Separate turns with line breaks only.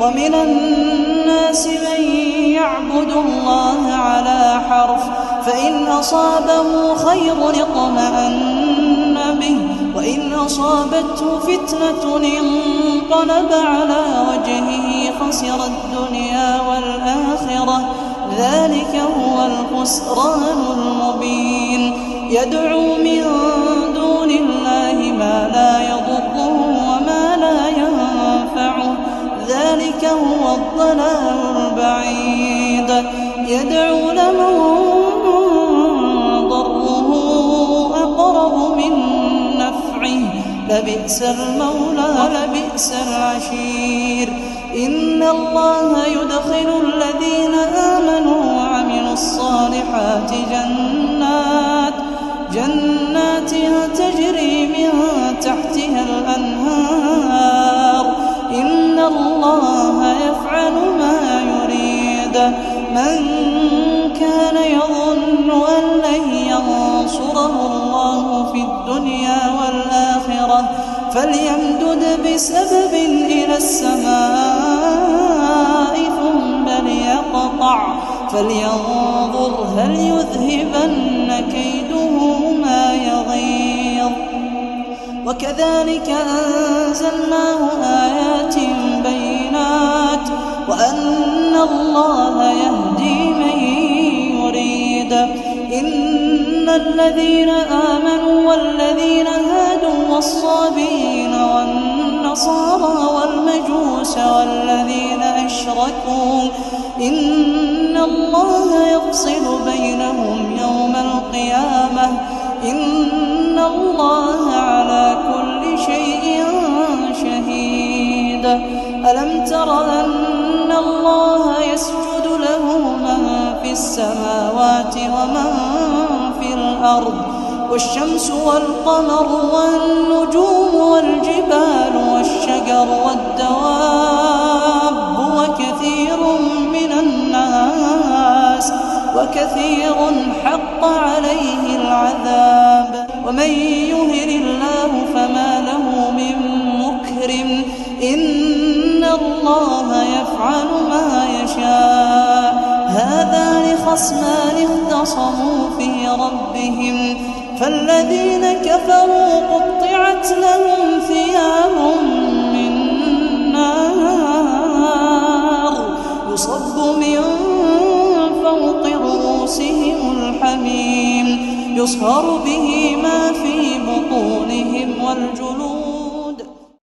ومن الناس من يعبد الله على حرف فإن أصابه خير اطمأن به وإن أصابته فتنة انقلب على وجهه خسر الدنيا والآخرة ذلك هو الخسران المبين يدعو من دون الله ما لا يضره وما لا ينفعه ذلك هو الضلال البعيد يدعو لمن ضره أقرب من نفعه لبئس المولى ولبئس العشير إن الله يدخل الذين آمنوا وعملوا الصالحات جنات تجري من تحتها الأنهار إن الله يفعل ما يريد من كان يظن أن لن ينصره الله في الدنيا والآخرة فليمدد بسبب إلى السماء ثم ليقطع فلينظر هل يذهبن كيده ما يغيظ وكذلك أنزلناه آيات بينات وأن الله يهدي من يريد إن الذين آمنوا والذين هادوا والصابين والنصارى والمجوس والذين أشركوا إن الله يفصل بينهم يوم القيامة إن الله على كل شيء شهيد ألم تر أن الله يسجد له من في السماوات ومن في الأرض والشمس والقمر والنجوم والجبال والشجر والدواب وكثير حق عليه العذاب ومن يهن الله فما له من مكرم إن الله يفعل ما يشاء هذان خصمان اختصموا في ربهم فالذين كفروا قطعت لهم ثياب